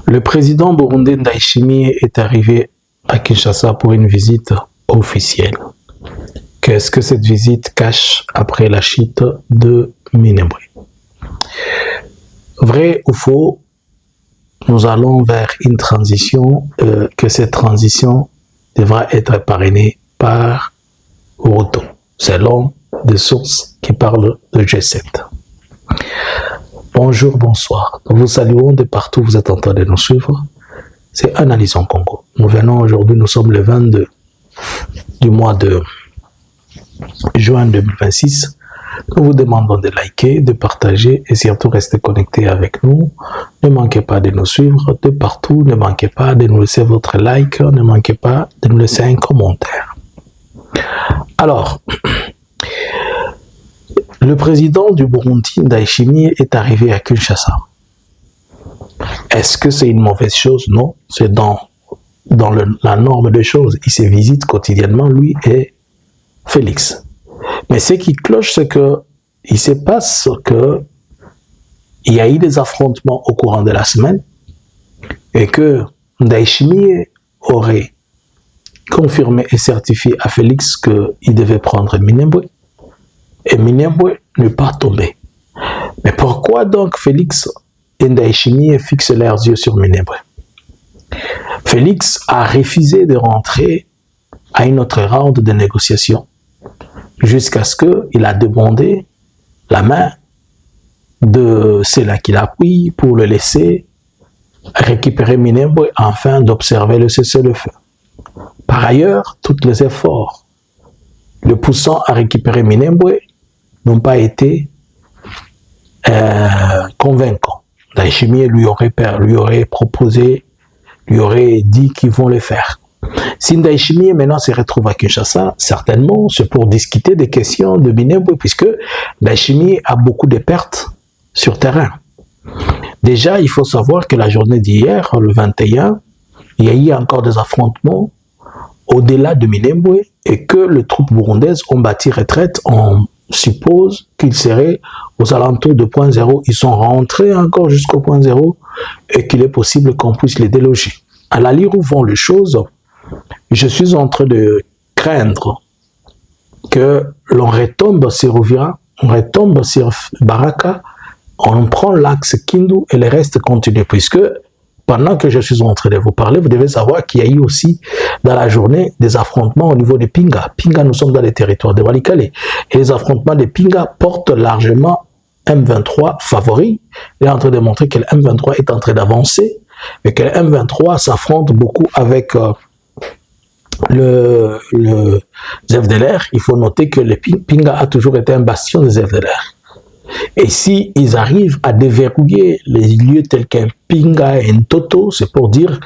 Le président burundais Ndayishimiye est arrivé à Kinshasa pour une visite officielle. Qu'est-ce que cette visite cache après la chute de Minembwe? Vrai ou faux, nous allons vers une transition, que cette transition devra être parrainée par Ruto, selon des sources qui parlent de G7. Bonjour, bonsoir. Nous vous saluons de partout où vous êtes en train de nous suivre. C'est Analyse en Congo. Nous venons aujourd'hui, nous sommes le 22 du mois de juin 2026. Nous vous demandons de liker, de partager et surtout rester connectés avec nous. Ne manquez pas de nous suivre de partout. Ne manquez pas de nous laisser votre like. Ne manquez pas de nous laisser un commentaire. Alors, le président du Burundi, Ndayishimiye, est arrivé à Kinshasa. Est-ce que c'est une mauvaise chose? Non, c'est dans la norme des choses. Il se visite quotidiennement, lui et Félix. Mais ce qui cloche, c'est que il se passe que il y a eu des affrontements au courant de la semaine et que Ndayishimiye aurait confirmé et certifié à Félix qu'il devait prendre Minembwe. Et Minembwe n'est pas tombé. Mais pourquoi donc Félix et Ndayishimiye fixent leurs yeux sur Minembwe? Félix a refusé de rentrer à une autre round de négociations jusqu'à ce qu'il a demandé la main de ceux-là qu'il a pris pour le laisser récupérer Minembwe afin d'observer le cessez-le-feu. Par ailleurs, tous les efforts le poussant à récupérer Minembwe n'ont pas été convaincants. Ndayishimiye lui aurait proposé, lui aurait dit qu'ils vont le faire. Si Ndayishimiye maintenant se retrouve à Kinshasa, certainement c'est pour discuter des questions de Minembwe, puisque Ndayishimiye a beaucoup de pertes sur terrain. Déjà, il faut savoir que la journée d'hier, le 21, il y a eu encore des affrontements au-delà de Minembwe et que les troupes burundaises ont bâti retraite. On suppose qu'ils seraient aux alentours de point 0. Ils sont rentrés encore jusqu'au point 0 et qu'il est possible qu'on puisse les déloger. À la lire où vont les choses, je suis en train de craindre que l'on retombe sur Uvira, on retombe sur Baraka, on prend l'axe Kindu et le reste continue, puisque pendant que je suis en train de vous parler, vous devez savoir qu'il y a eu aussi dans la journée des affrontements au niveau de Pinga. Pinga, nous sommes dans les territoires de Walikale. Et les affrontements de Pinga portent largement M23 favori. Il est en train de montrer que le M23 est en train d'avancer et que le M23 s'affronte beaucoup avec le FDLR. Il faut noter que le Pinga a toujours été un bastion des FDLR. Et si ils arrivent à déverrouiller les lieux tels qu'un Pinga et un Toto, c'est pour dire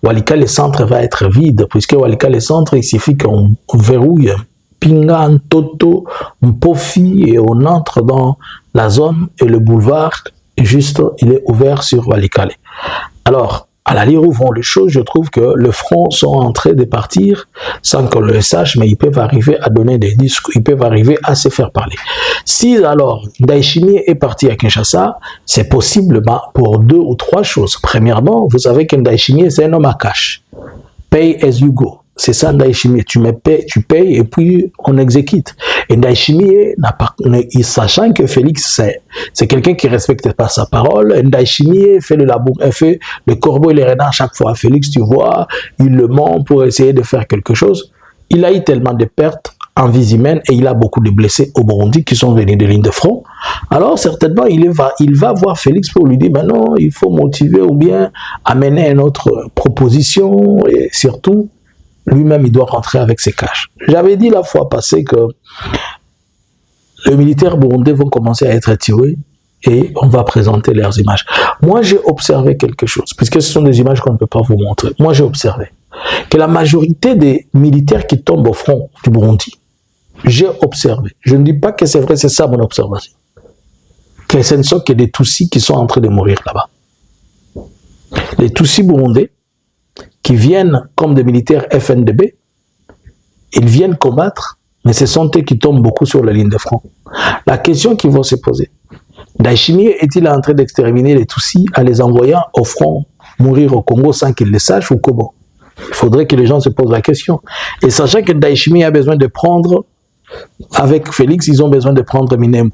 Walikale centre va être vide, puisque Walikale centre, il suffit qu'on verrouille un Pinga, un Toto, un Pofi, et on entre dans la zone et le boulevard, juste, il est ouvert sur Walikale. Alors, à la lire où vont les choses, je trouve que le front sont en train de partir sans qu'on le sache, mais ils peuvent arriver à donner des discours, ils peuvent arriver à se faire parler. Si alors Ndayishimiye est parti à Kinshasa, c'est possible pour deux ou trois choses. Premièrement, vous savez que Ndayishimiye c'est un homme à cash. Pay as you go. C'est ça Ndayishimiye, tu payes et puis on exécute. Et Ndayishimiye, sachant que Félix c'est quelqu'un qui ne respecte pas sa parole, Ndayishimiye fait le labour, fait le corbeau et les renards chaque fois. Félix, tu vois, il le ment pour essayer de faire quelque chose. Il a eu tellement de pertes en vie humaine et il a beaucoup de blessés au Burundi qui sont venus de lignes de front. Alors certainement, il va voir Félix pour lui dire, ben non, il faut motiver ou bien amener une autre proposition et surtout, lui-même, il doit rentrer avec ses caches. J'avais dit la fois passée que les militaires burundais vont commencer à être tués et on va présenter leurs images. Moi, j'ai observé quelque chose, puisque ce sont des images qu'on ne peut pas vous montrer. Moi, j'ai observé que la majorité des militaires qui tombent au front du Burundi, j'ai observé, je ne dis pas que c'est vrai, c'est ça mon observation, que ce ne sont que des Tutsis qui sont en train de mourir là-bas. Les Tutsis burundais, qui viennent comme des militaires FNDB, ils viennent combattre, mais ce sont eux qui tombent beaucoup sur la ligne de front. La question qui va se poser, Ndayishimiye est-il en train d'exterminer les Tutsis en les envoyant au front mourir au Congo sans qu'ils le sachent ou comment? Il faudrait que les gens se posent la question. Et sachant que Ndayishimiye a besoin de prendre, avec Félix, ils ont besoin de prendre Minembwe.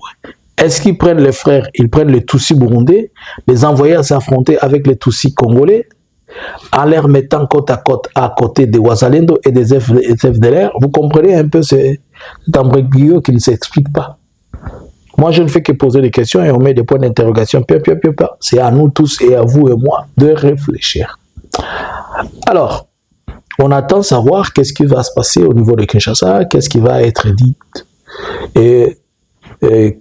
Est-ce qu'ils prennent les frères, ils prennent les Tutsis burundais, les envoyer à s'affronter avec les Tutsis congolais, en les mettant côte à côté des Wazalendo et des FDLR? Vous comprenez un peu cet embrouillage qui ne s'explique pas. Moi, je ne fais que poser des questions et on met des points d'interrogation. C'est à nous tous et à vous et moi de réfléchir. Alors, on attend savoir qu'est-ce qui va se passer au niveau de Kinshasa, qu'est-ce qui va être dit. Et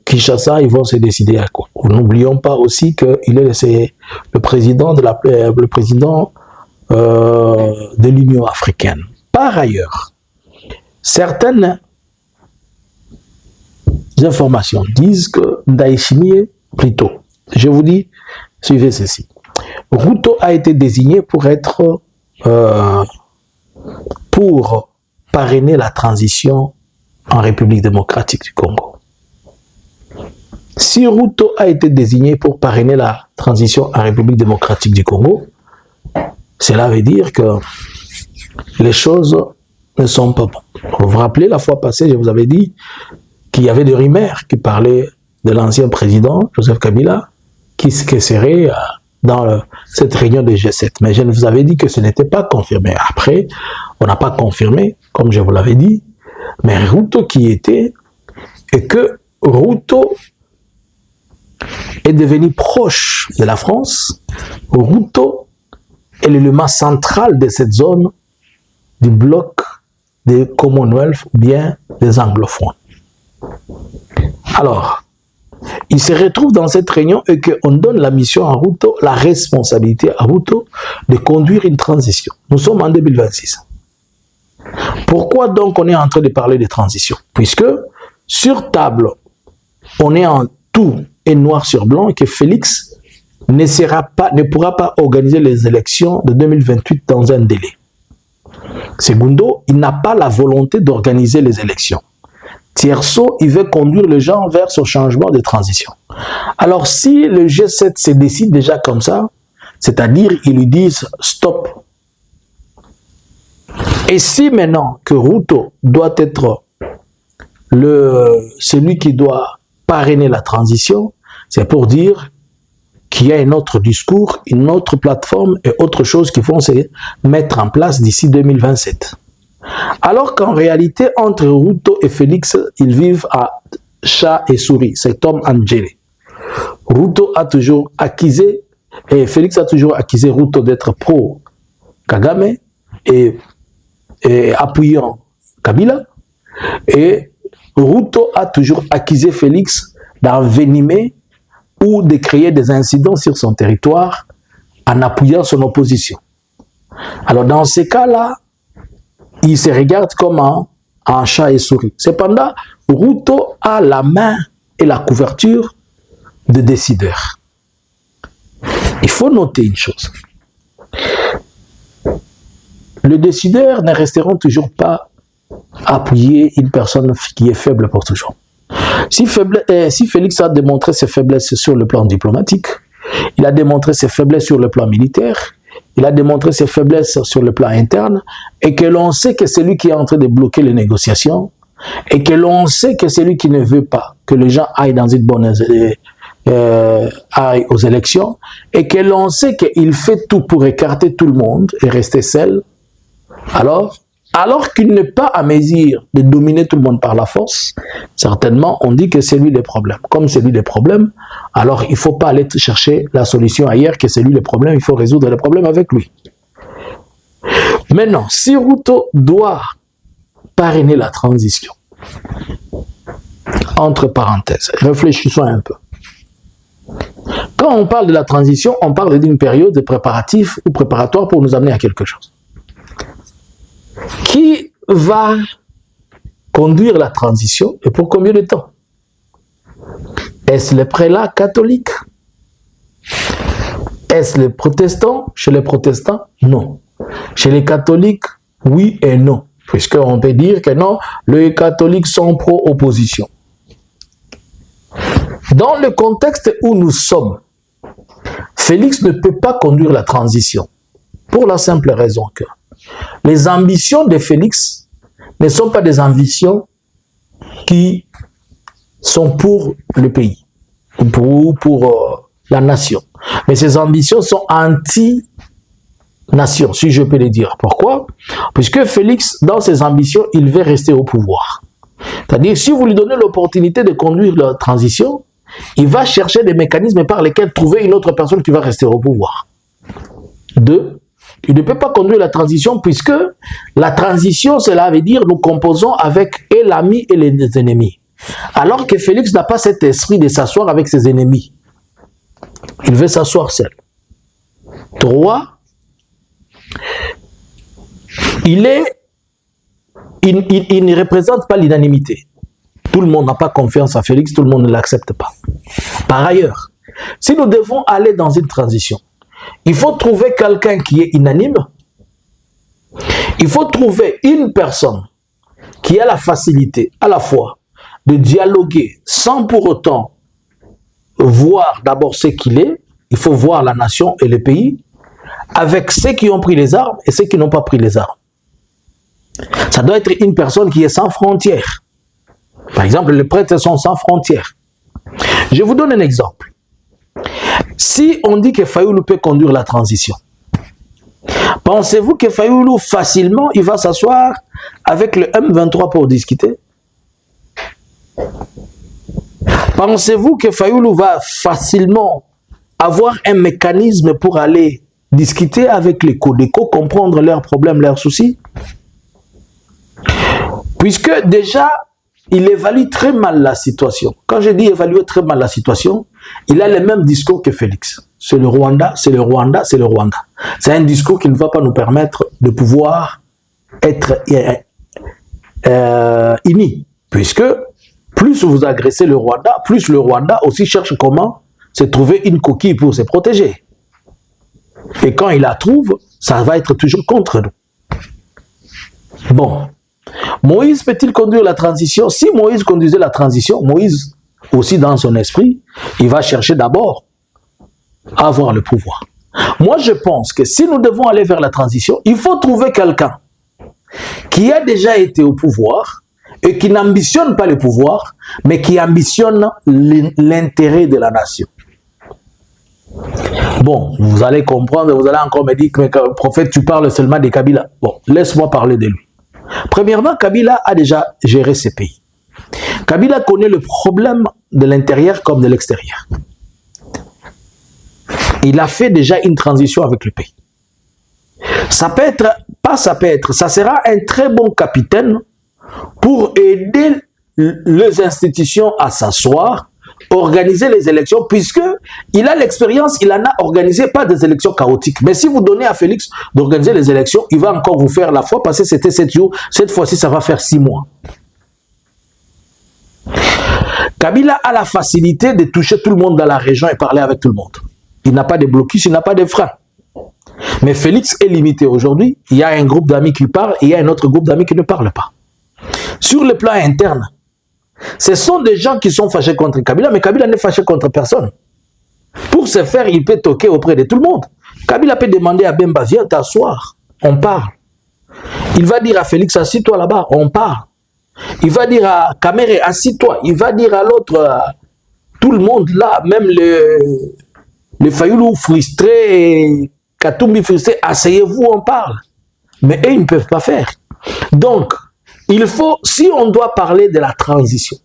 Kinshasa, ils vont se décider à quoi. N'oublions pas aussi qu'il est le président de l'Union africaine. Par ailleurs, certaines informations disent que Ndayishimiye, plutôt, je vous dis, suivez ceci. Ruto a été désigné pour parrainer la transition en République démocratique du Congo. Si Ruto a été désigné pour parrainer la transition en République démocratique du Congo, cela veut dire que les choses ne sont pas bonnes. Vous vous rappelez, la fois passée, je vous avais dit qu'il y avait des rumeurs qui parlaient de l'ancien président, Joseph Kabila, qui serait dans cette réunion de G7. Mais je vous avais dit que ce n'était pas confirmé. Après, on n'a pas confirmé, comme je vous l'avais dit, mais Ruto qui était, et que Ruto est devenu proche de la France. Ruto est l'élément central de cette zone du bloc des Commonwealth ou bien des anglophones. Alors, il se retrouve dans cette réunion et qu'on donne la mission à Ruto, la responsabilité à Ruto de conduire une transition. Nous sommes en 2026. Pourquoi donc on est en train de parler de transition? Puisque sur table, on est en tout et noir sur blanc et que Félix ne pourra pas organiser les élections de 2028 dans un délai. Segundo, il n'a pas la volonté d'organiser les élections. Tierso, il veut conduire les gens vers ce changement de transition. Alors, si le G7 se décide déjà comme ça, c'est-à-dire ils lui disent stop. Et si maintenant que Ruto doit être celui qui doit parrainer la transition, c'est pour dire qu'il y a un autre discours, une autre plateforme et autre chose qui vont se mettre en place d'ici 2027. Alors qu'en réalité, entre Ruto et Félix, ils vivent à chat et souris. C'est Tom and Jerry. Ruto a toujours accusé, et Félix a toujours accusé Ruto d'être pro-Kagame et appuyant Kabila. Et Ruto a toujours accusé Félix d'envenimer ou de créer des incidents sur son territoire en appuyant son opposition. Alors dans ces cas-là, il se regarde comme un chat et souris. Cependant, Ruto a la main et la couverture de décideurs. Il faut noter une chose. Les décideurs ne resteront toujours pas appuyer une personne qui est faible pour toujours. Si Félix a démontré ses faiblesses sur le plan diplomatique, il a démontré ses faiblesses sur le plan militaire, il a démontré ses faiblesses sur le plan interne, et que l'on sait que c'est lui qui est en train de bloquer les négociations, et que l'on sait que c'est lui qui ne veut pas que les gens aillent dans une bonne aillent aux élections, et que l'on sait qu'il fait tout pour écarter tout le monde et rester seul, alors qu'il n'est pas à mesure de dominer tout le monde par la force, certainement on dit que c'est lui le problème. Comme c'est lui le problème, alors il ne faut pas aller chercher la solution ailleurs, que c'est lui le problème, il faut résoudre le problème avec lui. Maintenant, si Ruto doit parrainer la transition, entre parenthèses, réfléchissons un peu. Quand on parle de la transition, on parle d'une période de préparatif ou préparatoire pour nous amener à quelque chose. Qui va conduire la transition et pour combien de temps? Est-ce les prélats catholiques? Est-ce les protestants? Chez les protestants, non. Chez les catholiques, oui et non. Puisqu'on peut dire que non, les catholiques sont pro-opposition. Dans le contexte où nous sommes, Félix ne peut pas conduire la transition pour la simple raison que les ambitions de Félix ne sont pas des ambitions qui sont pour le pays, pour la nation. Mais ces ambitions sont anti-nation, si je peux le dire. Pourquoi? Puisque Félix, dans ses ambitions, il veut rester au pouvoir. C'est-à-dire, si vous lui donnez l'opportunité de conduire la transition, il va chercher des mécanismes par lesquels trouver une autre personne qui va rester au pouvoir. 2. Il ne peut pas conduire la transition puisque la transition, cela veut dire nous composons avec et l'ami et les ennemis. Alors que Félix n'a pas cet esprit de s'asseoir avec ses ennemis. Il veut s'asseoir seul. 3. Il ne représente pas l'unanimité. Tout le monde n'a pas confiance en Félix, tout le monde ne l'accepte pas. Par ailleurs, si nous devons aller dans une transition, il faut trouver quelqu'un qui est unanime. Il faut trouver une personne qui a la facilité à la fois de dialoguer sans pour autant voir d'abord ce qu'il est. Il faut voir la nation et le pays avec ceux qui ont pris les armes et ceux qui n'ont pas pris les armes. Ça doit être une personne qui est sans frontières. Par exemple, les prêtres sont sans frontières. Je vous donne un exemple. Si on dit que Fayoulou peut conduire la transition, pensez-vous que Fayoulou, facilement, il va s'asseoir avec le M23 pour discuter? Pensez-vous que Fayoulou va facilement avoir un mécanisme pour aller discuter avec les Codeco, comprendre leurs problèmes, leurs soucis? Puisque déjà, il évalue très mal la situation. Quand je dis évaluer très mal la situation, il a le même discours que Félix. C'est le Rwanda, c'est le Rwanda, c'est le Rwanda. C'est un discours qui ne va pas nous permettre de pouvoir être unis. Puisque plus vous agressez le Rwanda, plus le Rwanda aussi cherche comment se trouver une coquille pour se protéger. Et quand il la trouve, ça va être toujours contre nous. Bon. Moïse peut-il conduire la transition? Si Moïse conduisait la transition, Moïse aussi dans son esprit, il va chercher d'abord à avoir le pouvoir. Moi je pense que si nous devons aller vers la transition, il faut trouver quelqu'un qui a déjà été au pouvoir et qui n'ambitionne pas le pouvoir, mais qui ambitionne l'intérêt de la nation. Bon, vous allez comprendre, vous allez encore me dire que prophète, tu parles seulement de Kabila. Bon, laisse-moi parler de lui. Premièrement, Kabila a déjà géré ses pays. Kabila connaît le problème de l'intérieur comme de l'extérieur. Il a fait déjà une transition avec le pays. Ça peut être, ça sera un très bon capitaine pour aider les institutions à s'asseoir, organiser les élections, puisqu'il a l'expérience, il en a organisé pas des élections chaotiques. Mais si vous donnez à Félix d'organiser les élections, il va encore vous faire la fois passée, c'était 7 jours, cette fois-ci, ça va faire 6 mois. Kabila a la facilité de toucher tout le monde dans la région et parler avec tout le monde. Il n'a pas de blocus, il n'a pas de frein. Mais Félix est limité aujourd'hui. Il y a un groupe d'amis qui parle et il y a un autre groupe d'amis qui ne parle pas. Sur le plan interne, ce sont des gens qui sont fâchés contre Kabila, mais Kabila n'est fâché contre personne. Pour ce faire, il peut toquer auprès de tout le monde. Kabila peut demander à Bemba, viens t'asseoir, on parle. Il va dire à Félix, assis-toi là-bas, on parle. Il va dire à Kamere, assis-toi. Il va dire à l'autre, tout le monde là, même les Fayoulou frustrés, Katumbi frustrés, asseyez-vous, on parle. Mais eux, ils ne peuvent pas faire. Donc, il faut, si on doit parler de la transition,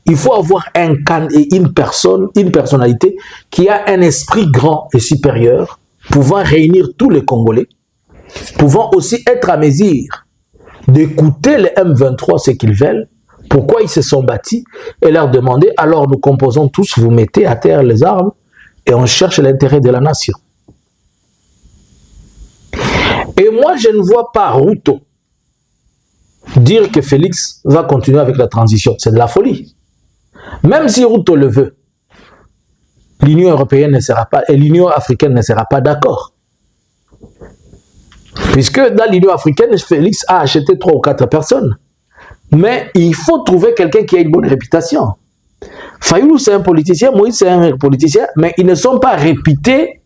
il faut avoir une personnalité qui a un esprit grand et supérieur, pouvant réunir tous les Congolais, pouvant aussi être à mesure d'écouter les M23 ce qu'ils veulent, pourquoi ils se sont bâtis, et leur demander, alors nous composons tous, vous mettez à terre les armes, et on cherche l'intérêt de la nation. Et moi, je ne vois pas Ruto dire que Félix va continuer avec la transition. C'est de la folie. Même si Ruto le veut, l'Union européenne ne sera pas, et l'Union africaine ne sera pas d'accord. Puisque dans l'Union africaine, Félix a acheté 3 ou 4 personnes. Mais il faut trouver quelqu'un qui a une bonne réputation. Fayoulou, c'est un politicien, Moïse, c'est un politicien, mais ils ne sont pas réputés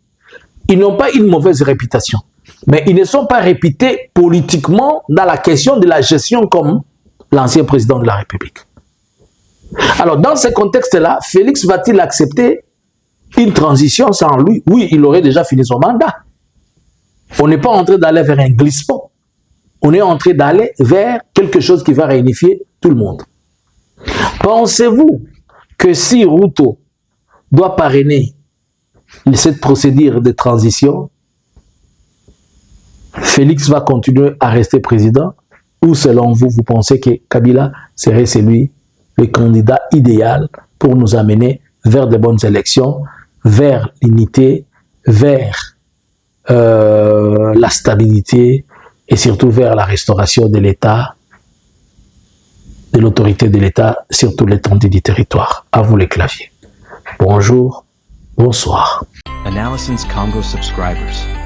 ils n'ont pas une mauvaise réputation. Mais ils ne sont pas réputés politiquement dans la question de la gestion comme l'ancien président de la République. Alors, dans ce contexte-là, Félix va-t-il accepter une transition sans lui? Oui, il aurait déjà fini son mandat. On n'est pas en train d'aller vers un glissement. On est en train d'aller vers quelque chose qui va réunifier tout le monde. Pensez-vous que si Ruto doit parrainer cette procédure de transition, Félix va continuer à rester président? Ou selon vous, vous pensez que Kabila serait celui, le candidat idéal pour nous amener vers de bonnes élections, vers l'unité, vers la stabilité et surtout vers la restauration de l'État, de l'autorité de l'État sur toute l'étendue du territoire? À vous les claviers. Bonjour, bonsoir. Analysins Congo subscribers.